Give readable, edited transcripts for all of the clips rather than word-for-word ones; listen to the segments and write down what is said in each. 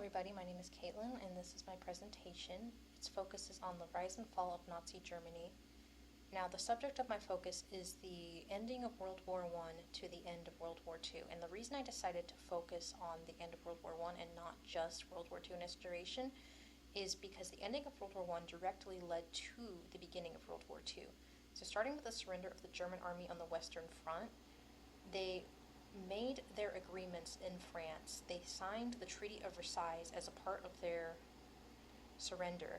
everybody, my name is Caitlin and this is my presentation. Its focus is on the rise and fall of Nazi Germany. Now the subject of my focus is the ending of World War I to the end of World War II, and the reason I decided to focus on the end of World War I and not just World War II in its duration is because the ending of World War I directly led to the beginning of World War II. So starting with the surrender of the German army on the Western Front, they made their agreements in France. They signed the Treaty of Versailles as a part of their surrender.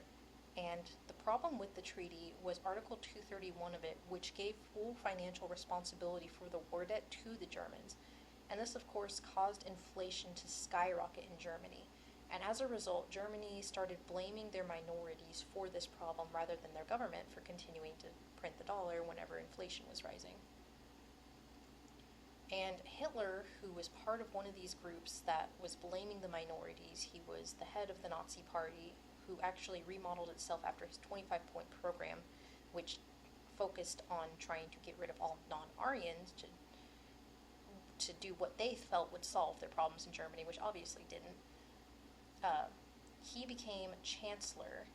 And the problem with the treaty was Article 231 of it, which gave full financial responsibility for the war debt to the Germans. And this, of course, caused inflation to skyrocket in Germany. And as a result, Germany started blaming their minorities for this problem rather than their government for continuing to print the dollar whenever inflation was rising. And Hitler, who was part of one of these groups that was blaming the minorities, he was the head of the Nazi Party, who actually remodeled itself after his 25-point program, which focused on trying to get rid of all non-Aryans to do what they felt would solve their problems in Germany, which obviously didn't. He became chancellor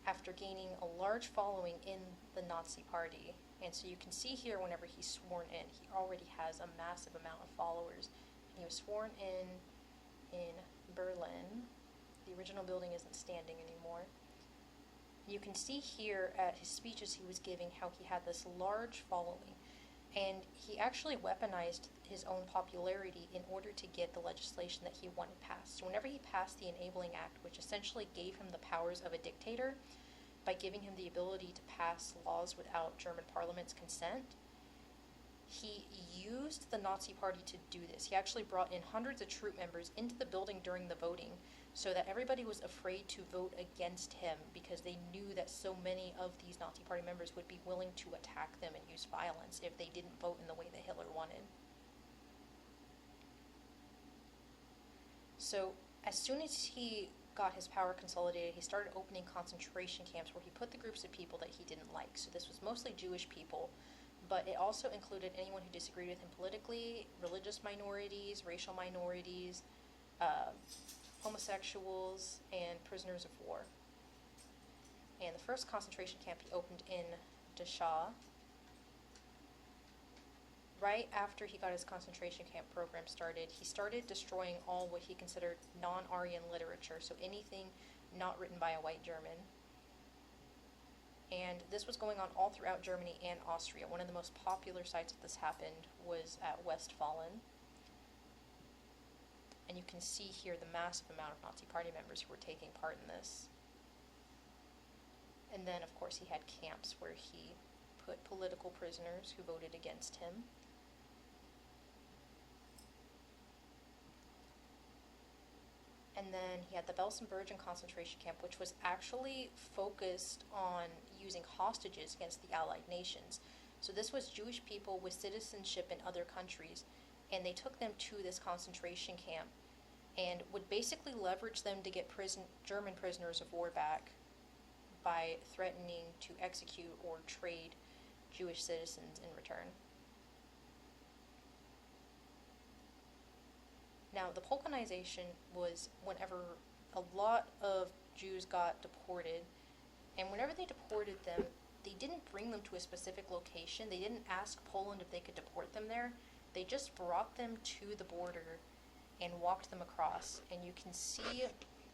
after gaining a large following in the Nazi Party. And so you can see here whenever he's sworn in, he already has a massive amount of followers. He was sworn in Berlin. The original building isn't standing anymore. You can see here at his speeches he was giving how he had this large following. And he actually weaponized his own popularity in order to get the legislation that he wanted passed. So whenever he passed the Enabling Act, which essentially gave him the powers of a dictator by giving him the ability to pass laws without German parliament's consent, he used the Nazi Party to do this. He actually brought in hundreds of troop members into the building during the voting so that everybody was afraid to vote against him because they knew that so many of these Nazi Party members would be willing to attack them and use violence if they didn't vote in the way that Hitler wanted. So as soon as he got his power consolidated, he started opening concentration camps where he put the groups of people that he didn't like. So this was mostly Jewish people, but it also included anyone who disagreed with him politically, religious minorities, racial minorities, homosexuals, and prisoners of war. And the first concentration camp he opened in Dachau. Right after he got his concentration camp program started, he started destroying all what he considered non-Aryan literature, so anything not written by a white German. And this was going on all throughout Germany and Austria. One of the most popular sites that this happened was at Westfalen. And you can see here the massive amount of Nazi Party members who were taking part in this. And then, of course, he had camps where he put political prisoners who voted against him. And then he had the Belsen-Bergen concentration camp, which was actually focused on using hostages against the Allied nations. So this was Jewish people with citizenship in other countries, and they took them to this concentration camp and would basically leverage them to get German prisoners of war back by threatening to execute or trade Jewish citizens in return. Now, the Polkanization was whenever a lot of Jews got deported, and whenever they deported them, they didn't bring them to a specific location. They didn't ask Poland if they could deport them there. They just brought them to the border and walked them across. And you can see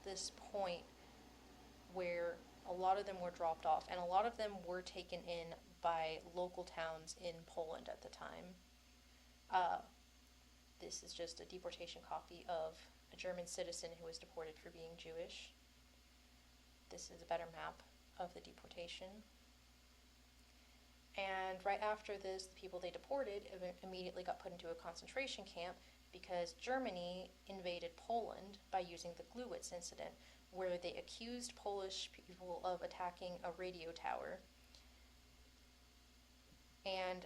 this point where a lot of them were dropped off, and a lot of them were taken in by local towns in Poland at the time. This is just a deportation copy of a German citizen who was deported for being Jewish. This is a better map of the deportation. And right after this, the people they deported immediately got put into a concentration camp because Germany invaded Poland by using the Gluwitz incident, where they accused Polish people of attacking a radio tower. And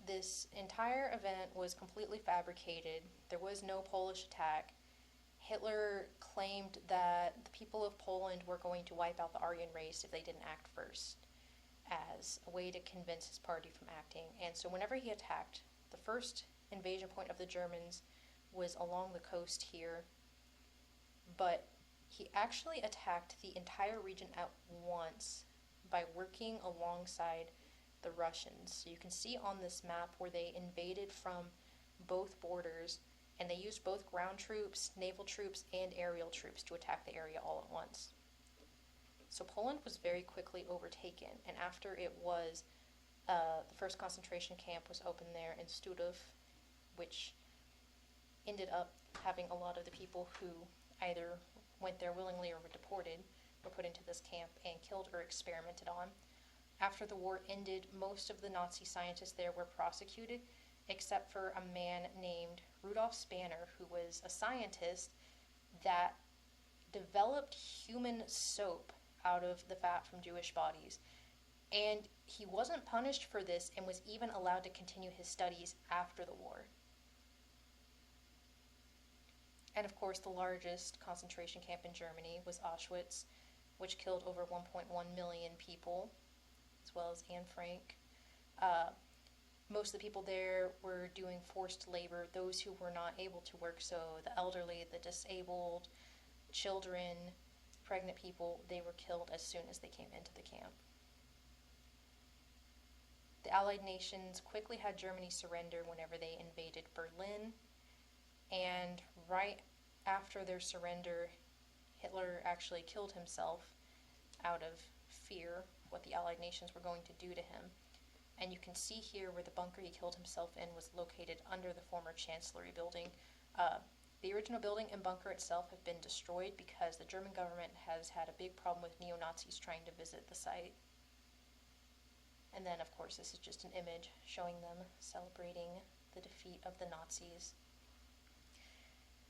this entire event was completely fabricated. There was no Polish attack. Hitler claimed that the people of Poland were going to wipe out the Aryan race if they didn't act first, as a way to convince his party from acting. And so whenever he attacked, the first invasion point of the Germans was along the coast here, but He actually attacked the entire region at once by working alongside the Russians. So you can see on this map where they invaded from both borders, and they used both ground troops, naval troops, and aerial troops to attack the area all at once. So Poland was very quickly overtaken, and after it was, the first concentration camp was opened there in Studów, which ended up having a lot of the people who either went there willingly or were deported, were put into this camp and killed or experimented on. After the war ended, most of the Nazi scientists there were prosecuted, except for a man named Rudolf Spanner, who was a scientist that developed human soap out of the fat from Jewish bodies. And he wasn't punished for this and was even allowed to continue his studies after the war. And of course, the largest concentration camp in Germany was Auschwitz, which killed over 1.1 million people, as well as Anne Frank. Most of the people there were doing forced labor, those who were not able to work, so the elderly, the disabled, children, pregnant people, they were killed as soon as they came into the camp. The Allied nations quickly had Germany surrender whenever they invaded Berlin, and right after their surrender, Hitler actually killed himself out of fear of what the Allied nations were going to do to him. And you can see here where the bunker he killed himself in was located under the former Chancellery building. The original building and bunker itself have been destroyed because the German government has had a big problem with neo-Nazis trying to visit the site. And then, of course, this is just an image showing them celebrating the defeat of the Nazis.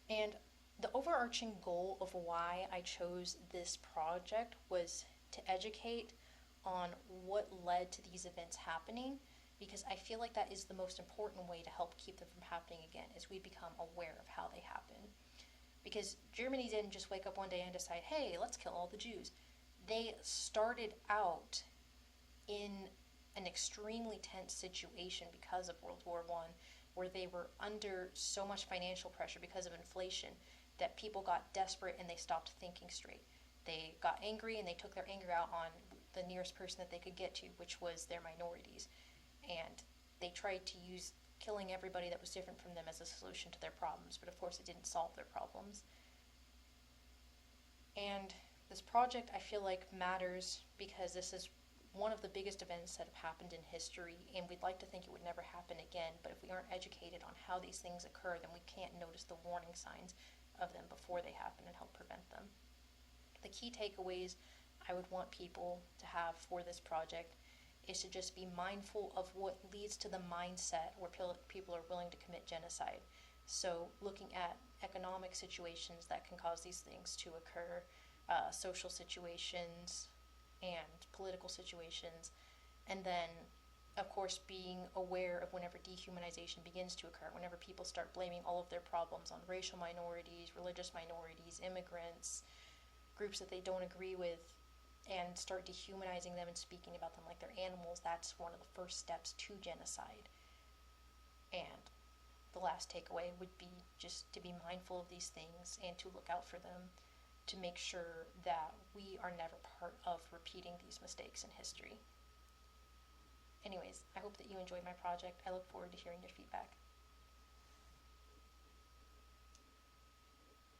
And the overarching goal of why I chose this project was to educate on what led to these events happening, because I feel like that is the most important way to help keep them from happening again, is we become aware of how they happen. Because Germany didn't just wake up one day and decide, hey, let's kill all the Jews. They started out in an extremely tense situation because of World War I, where they were under so much financial pressure because of inflation that people got desperate and they stopped thinking straight. They got angry and they took their anger out on the nearest person that they could get to, which was their minorities. And they tried to use killing everybody that was different from them as a solution to their problems, but of course it didn't solve their problems. And this project, I feel like, matters because this is one of the biggest events that have happened in history, and we'd like to think it would never happen again, but if we aren't educated on how these things occur, then we can't notice the warning signs of them before they happen and help prevent them. The key takeaways I would want people to have for this project is to just be mindful of what leads to the mindset where people are willing to commit genocide. So looking at economic situations that can cause these things to occur, social situations, and political situations, and then, of course, being aware of whenever dehumanization begins to occur, whenever people start blaming all of their problems on racial minorities, religious minorities, immigrants, groups that they don't agree with, and start dehumanizing them and speaking about them like they're animals. That's one of the first steps to genocide. And the last takeaway would be just to be mindful of these things and to look out for them, to make sure that we are never part of repeating these mistakes in history. Anyways, I hope that you enjoyed my project. I look forward to hearing your feedback.